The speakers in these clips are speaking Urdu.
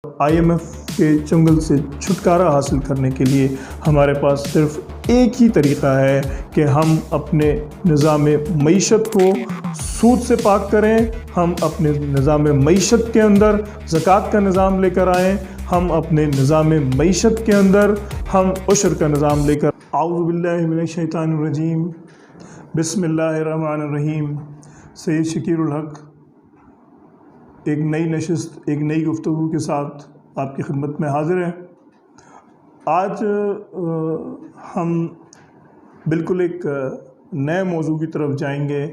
IMF کے چنگل سے چھٹکارا حاصل کرنے کے لیے ہمارے پاس صرف ایک ہی طریقہ ہے کہ ہم اپنے نظام معیشت کو سود سے پاک کریں، ہم اپنے نظام معیشت کے اندر زکوٰۃ کا نظام لے کر آئیں، ہم اپنے نظام معیشت کے اندر ہم عشر کا نظام لے کر اعوذ باللہ من الشیطان الرجیم بسم اللہ الرحمن الرحیم۔ سید شکیر الحق ایک نئی نشست، ایک نئی گفتگو کے ساتھ آپ کی خدمت میں حاضر ہیں۔ آج ہم بالکل ایک نئے موضوع کی طرف جائیں گے۔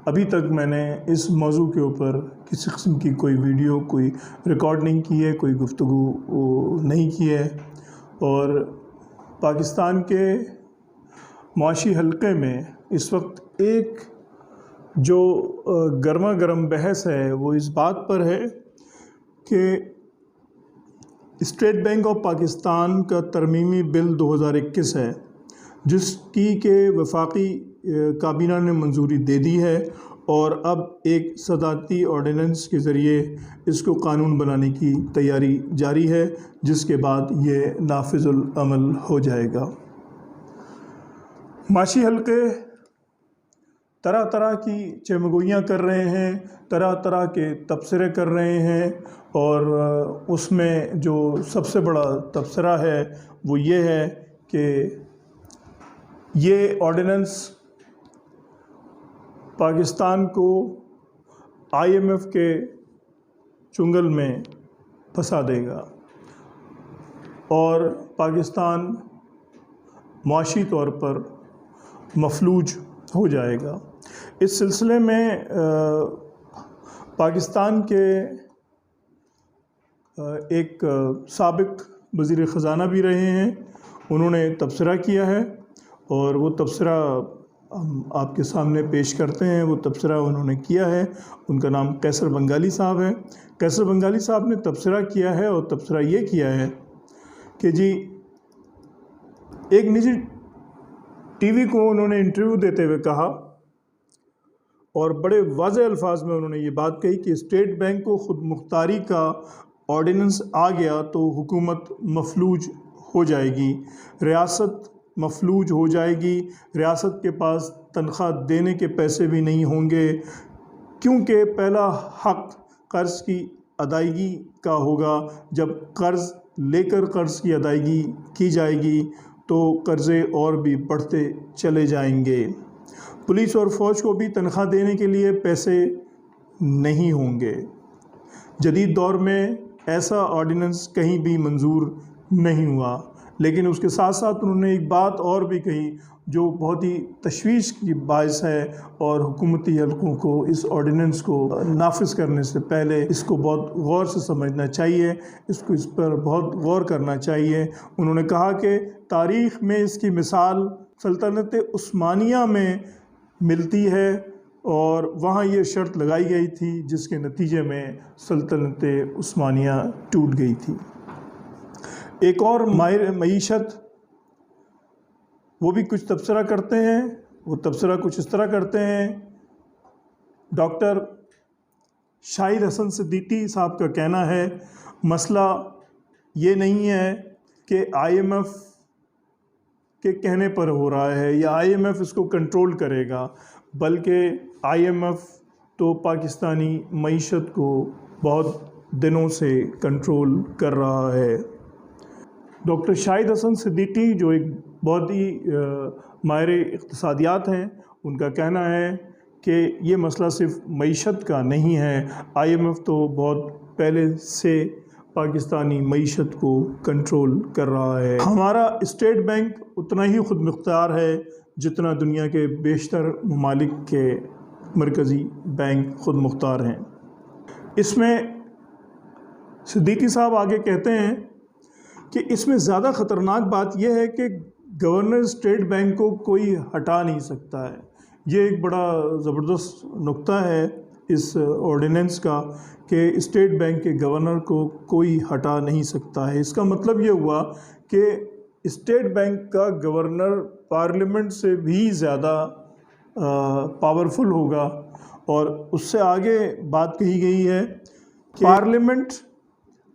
ابھی تک میں نے اس موضوع کے اوپر کسی قسم کی کوئی ویڈیو، کوئی ریکارڈ نہیں کی ہے، کوئی گفتگو نہیں کی ہے، اور پاکستان کے معاشی حلقے میں اس وقت ایک جو گرما گرم بحث ہے وہ اس بات پر ہے کہ اسٹیٹ بینک آف پاکستان کا ترمیمی بل 2021 ہے، جس کی کہ وفاقی کابینہ نے منظوری دے دی ہے، اور اب ایک صدارتی آرڈیننس کے ذریعے اس کو قانون بنانے کی تیاری جاری ہے، جس کے بعد یہ نافذ العمل ہو جائے گا۔ معاشی حلقے طرح طرح کی چمگوئیاں کر رہے ہیں، طرح طرح کے تبصرے کر رہے ہیں، اور اس میں جو سب سے بڑا تبصرہ ہے وہ یہ ہے کہ یہ آرڈیننس پاکستان کو IMF کے چنگل میں پھنسا دے گا اور پاکستان معاشی طور پر مفلوج ہو جائے گا۔ اس سلسلے میں پاکستان کے ایک سابق وزیر خزانہ بھی رہے ہیں، انہوں نے تبصرہ کیا ہے، اور وہ تبصرہ ہم آپ کے سامنے پیش کرتے ہیں۔ وہ تبصرہ انہوں نے کیا ہے، ان کا نام قیصر بنگالی صاحب ہے۔ قیصر بنگالی صاحب نے تبصرہ کیا ہے، اور تبصرہ یہ کیا ہے کہ جی ایک نجی ٹی وی کو انہوں نے انٹرویو دیتے ہوئے کہا، اور بڑے واضح الفاظ میں انہوں نے یہ بات کہی کہ اسٹیٹ بینک کو خود مختاری کا آرڈیننس آ گیا تو حکومت مفلوج ہو جائے گی، ریاست مفلوج ہو جائے گی، ریاست کے پاس تنخواہ دینے کے پیسے بھی نہیں ہوں گے، کیونکہ پہلا حق قرض کی ادائیگی کا ہوگا۔ جب قرض لے کر قرض کی ادائیگی کی جائے گی تو قرضے اور بھی بڑھتے چلے جائیں گے، پولیس اور فوج کو بھی تنخواہ دینے کے لیے پیسے نہیں ہوں گے۔ جدید دور میں ایسا آرڈیننس کہیں بھی منظور نہیں ہوا۔ لیکن اس کے ساتھ ساتھ انہوں نے ایک بات اور بھی کہی جو بہت ہی تشویش کی باعث ہے، اور حکومتی حلقوں کو اس آرڈیننس کو نافذ کرنے سے پہلے اس کو بہت غور سے سمجھنا چاہیے، اس پر بہت غور کرنا چاہیے۔ انہوں نے کہا کہ تاریخ میں اس کی مثال سلطنت عثمانیہ میں ملتی ہے، اور وہاں یہ شرط لگائی گئی تھی جس کے نتیجے میں سلطنت عثمانیہ ٹوٹ گئی تھی۔ ایک اور ماہر معیشت وہ بھی کچھ تبصرہ کرتے ہیں، وہ تبصرہ کچھ اس طرح کرتے ہیں۔ ڈاکٹر شاہد حسن صدیقی صاحب کا کہنا ہے مسئلہ یہ نہیں ہے کہ IMF کے کہنے پر ہو رہا ہے یا IMF اس کو کنٹرول کرے گا، بلکہ IMF تو پاکستانی معیشت کو بہت دنوں سے کنٹرول کر رہا ہے۔ ڈاکٹر شاہد حسن صدیقی جو ایک بہت ہی ماہر اقتصادیات ہیں، ان کا کہنا ہے کہ یہ مسئلہ صرف معیشت کا نہیں ہے، IMF تو بہت پہلے سے پاکستانی معیشت کو کنٹرول کر رہا ہے۔ ہمارا اسٹیٹ بینک اتنا ہی خود مختار ہے جتنا دنیا کے بیشتر ممالک کے مرکزی بینک خود مختار ہیں۔ اس میں صدیقی صاحب آگے کہتے ہیں کہ اس میں زیادہ خطرناک بات یہ ہے کہ گورنر اسٹیٹ بینک کو کوئی ہٹا نہیں سکتا ہے۔ یہ ایک بڑا زبردست نقطہ ہے اس آرڈیننس کا کہ اسٹیٹ بینک کے گورنر کو کوئی ہٹا نہیں سکتا ہے۔ اس کا مطلب یہ ہوا کہ اسٹیٹ بینک کا گورنر پارلیمنٹ سے بھی زیادہ پاورفل ہوگا، اور اس سے آگے بات کہی گئی ہے کہ پارلیمنٹ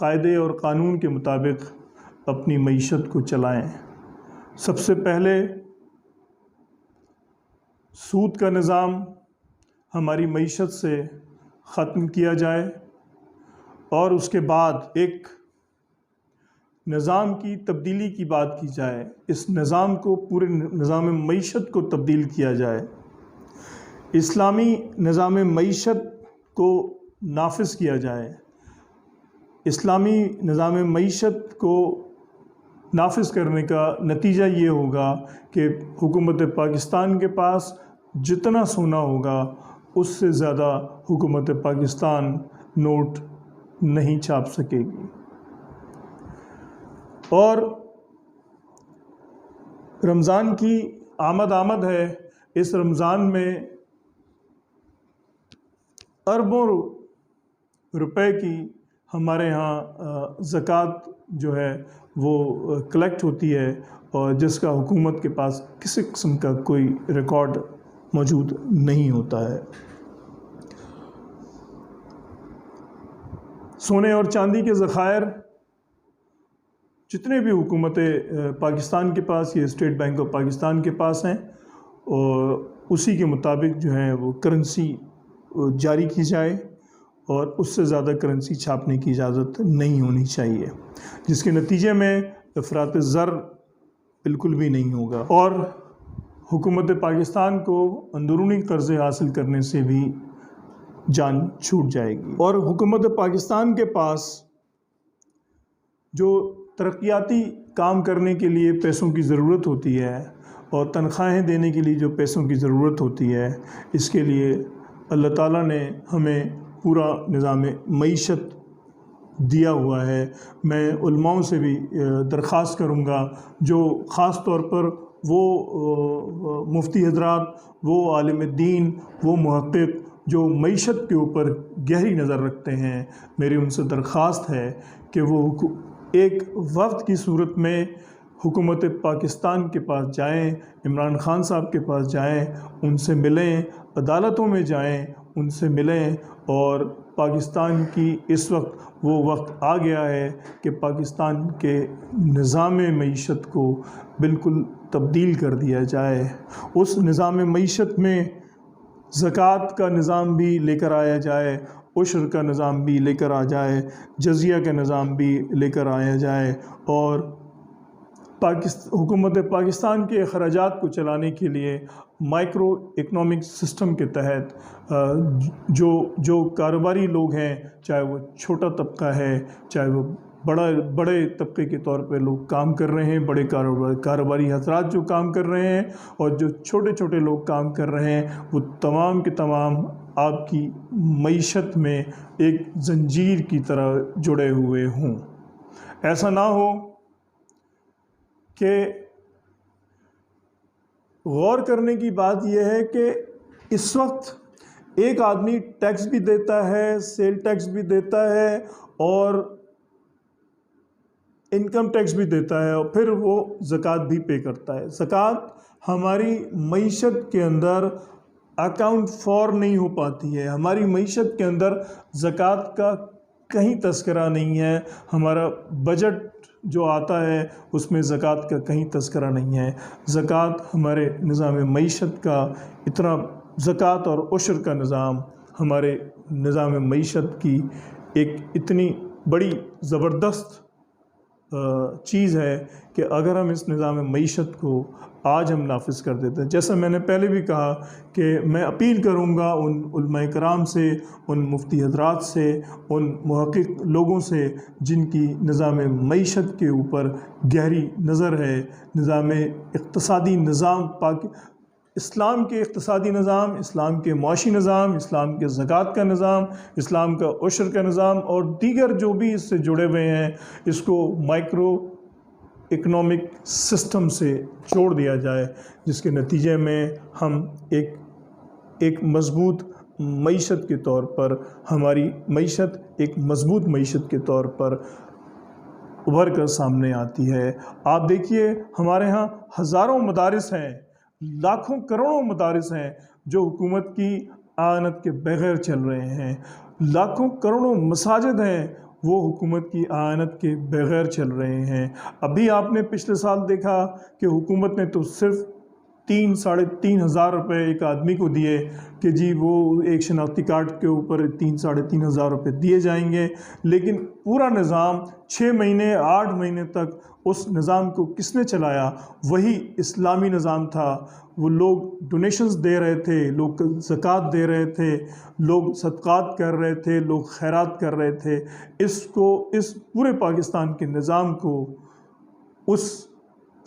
قاعدے اور قانون کے مطابق اپنی معیشت کو چلائیں۔ سب سے پہلے سود کا نظام ہماری معیشت سے ختم کیا جائے اور اس کے بعد ایک نظام کی تبدیلی کی بات کی جائے۔ اس نظام کو، پورے نظام معیشت کو تبدیل کیا جائے۔ اسلامی نظام معیشت کو نافذ کیا جائے۔ اسلامی نظام معیشت کو نافذ کرنے کا نتیجہ یہ ہوگا کہ حکومت پاکستان کے پاس جتنا سونا ہوگا اس سے زیادہ حکومت پاکستان نوٹ نہیں چھاپ سکے گی۔ اور رمضان کی آمد ہے۔ اس رمضان میں اربوں روپے کی ہمارے ہاں زکوٰۃ جو ہے وہ کلیکٹ ہوتی ہے، اور جس کا حکومت کے پاس کسی قسم کا کوئی ریکارڈ موجود نہیں ہوتا ہے۔ سونے اور چاندی کے ذخائر جتنے بھی حکومت پاکستان کے پاس، یہ اسٹیٹ بینک آف پاکستان کے پاس ہیں، اور اسی کے مطابق جو ہے وہ کرنسی جاری کی جائے، اور اس سے زیادہ کرنسی چھاپنے کی اجازت نہیں ہونی چاہیے، جس کے نتیجے میں افراط زر بالکل بھی نہیں ہوگا، اور حکومت پاکستان کو اندرونی قرضے حاصل کرنے سے بھی جان چھوٹ جائے گی۔ اور حکومت پاکستان کے پاس جو ترقیاتی کام کرنے کے لیے پیسوں کی ضرورت ہوتی ہے، اور تنخواہیں دینے کے لیے جو پیسوں کی ضرورت ہوتی ہے، اس کے لیے اللہ تعالیٰ نے ہمیں پورا نظام معیشت دیا ہوا ہے۔ میں علماؤں سے بھی درخواست کروں گا، جو خاص طور پر وہ مفتی حضرات، وہ عالم دین، وہ محقق جو معیشت کے اوپر گہری نظر رکھتے ہیں، میری ان سے درخواست ہے کہ وہ ایک وفد کی صورت میں حکومت پاکستان کے پاس جائیں، عمران خان صاحب کے پاس جائیں، ان سے ملیں، عدالتوں میں جائیں، ان سے ملیں، اور پاکستان کی اس وقت وہ وقت آ گیا ہے کہ پاکستان کے نظام معیشت کو بالکل تبدیل کر دیا جائے۔ اس نظام معیشت میں زکوٰۃ کا نظام بھی لے کر آیا جائے، عشر کا نظام بھی لے کر آ جائے، جزیہ کا نظام بھی لے کر آیا جائے، اور حکومت پاکستان کے اخراجات کو چلانے کے لیے مائکرو اکنامک سسٹم کے تحت جو کاروباری لوگ ہیں، چاہے وہ چھوٹا طبقہ ہے، چاہے وہ بڑے طبقے کے طور پہ لوگ کام کر رہے ہیں، بڑے کاروباری حضرات جو کام کر رہے ہیں، اور جو چھوٹے چھوٹے لوگ کام کر رہے ہیں، وہ تمام کے تمام آپ کی معیشت میں ایک زنجیر کی طرح جڑے ہوئے ہوں۔ ایسا نہ ہو کہ غور کرنے کی بات یہ ہے کہ اس وقت ایک آدمی ٹیکس بھی دیتا ہے، سیل ٹیکس بھی دیتا ہے، اور انکم ٹیکس بھی دیتا ہے، اور پھر وہ زکوٰۃ بھی پے کرتا ہے۔ زکوٰۃ ہماری معیشت کے اندر اکاؤنٹ فار نہیں ہو پاتی ہے، ہماری معیشت کے اندر زکوٰۃ کا کہیں تذکرہ نہیں ہے، ہمارا بجٹ جو آتا ہے اس میں زکوٰۃ کا کہیں تذکرہ نہیں ہے۔ زکوٰۃ ہمارے نظام معیشت کا زکوٰۃ اور عشر کا نظام ہمارے نظام معیشت کی ایک اتنی بڑی زبردست چیز ہے کہ اگر ہم اس نظام معیشت کو آج ہم نافذ کر دیتے ہیں، جیسا میں نے پہلے بھی کہا کہ میں اپیل کروں گا ان علماء کرام سے، ان مفتی حضرات سے، ان محقق لوگوں سے جن کی نظام معیشت کے اوپر گہری نظر ہے، نظام اقتصادی نظام اسلام کے اقتصادی نظام، اسلام کے معاشی نظام، اسلام کے زکوٰۃ کا نظام، اسلام کا عشر کا نظام، اور دیگر جو بھی اس سے جڑے ہوئے ہیں، اس کو مائکرو اکنامک سسٹم سے جوڑ دیا جائے، جس کے نتیجے میں ہم ایک مضبوط معیشت کے طور پر، ہماری معیشت ایک مضبوط معیشت کے طور پر ابھر کر سامنے آتی ہے۔ آپ دیکھیے ہمارے ہاں ہزاروں مدارس ہیں، لاکھوں کروڑوں مدارس ہیں جو حکومت کی اعانت کے بغیر چل رہے ہیں، لاکھوں کروڑوں مساجد ہیں، وہ حکومت کی اعانت کے بغیر چل رہے ہیں۔ ابھی آپ نے پچھلے سال دیکھا کہ حکومت نے تو صرف 3,500 روپے ایک آدمی کو دیے کہ جی وہ ایک شناختی کارڈ کے اوپر 3,500 روپے دیے جائیں گے، لیکن پورا نظام 6 مہینے 8 مہینے تک اس نظام کو کس نے چلایا؟ وہی اسلامی نظام تھا۔ وہ لوگ ڈونیشنز دے رہے تھے، لوگ زکوٰۃ دے رہے تھے، لوگ صدقات کر رہے تھے، لوگ خیرات کر رہے تھے۔ اس پورے پاکستان کے نظام کو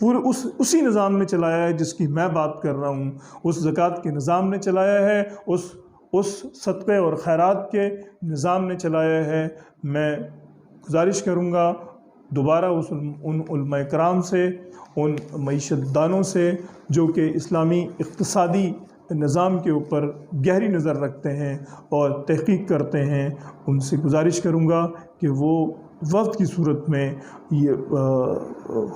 اسی نظام نے چلایا ہے جس کی میں بات کر رہا ہوں۔ اس زکوٰۃ کے نظام نے چلایا ہے، اس صدقے اور خیرات کے نظام نے چلایا ہے۔ میں گزارش کروں گا دوبارہ ان علماء کرام سے، ان معیشت دانوں سے جو کہ اسلامی اقتصادی نظام کے اوپر گہری نظر رکھتے ہیں اور تحقیق کرتے ہیں، ان سے گزارش کروں گا کہ وہ وفد کی صورت میں یہ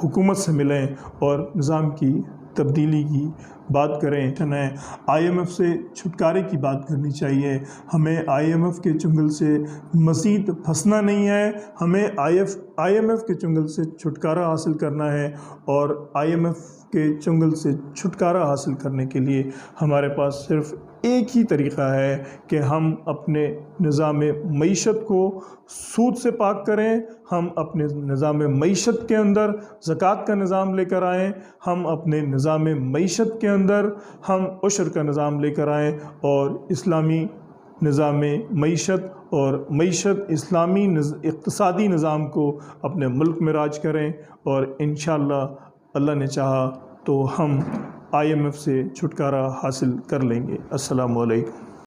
حکومت سے ملیں اور نظام کی تبدیلی کی بات کریں۔ IMF سے چھٹکارے کی بات کرنی چاہیے۔ ہمیں IMF کے چنگل سے مزید پھنسنا نہیں ہے، ہمیں IMF کے چنگل سے چھٹکارا حاصل کرنا ہے، اور IMF کے چنگل سے چھٹکارا حاصل کرنے کے لیے ہمارے پاس صرف ایک ہی طریقہ ہے کہ ہم اپنے نظام معیشت کو سود سے پاک کریں، ہم اپنے نظام معیشت کے اندر زکوٰۃ کا نظام لے کر آئیں، ہم اپنے نظام معیشت کے اندر ہم عشر کا نظام لے کر آئیں، اور اسلامی نظام معیشت اور اسلامی اقتصادی نظام کو اپنے ملک میں راج کریں، اور انشاءاللہ اللہ نے چاہا تو ہم IMF سے چھٹکارا حاصل کر لیں گے۔ السلام علیکم۔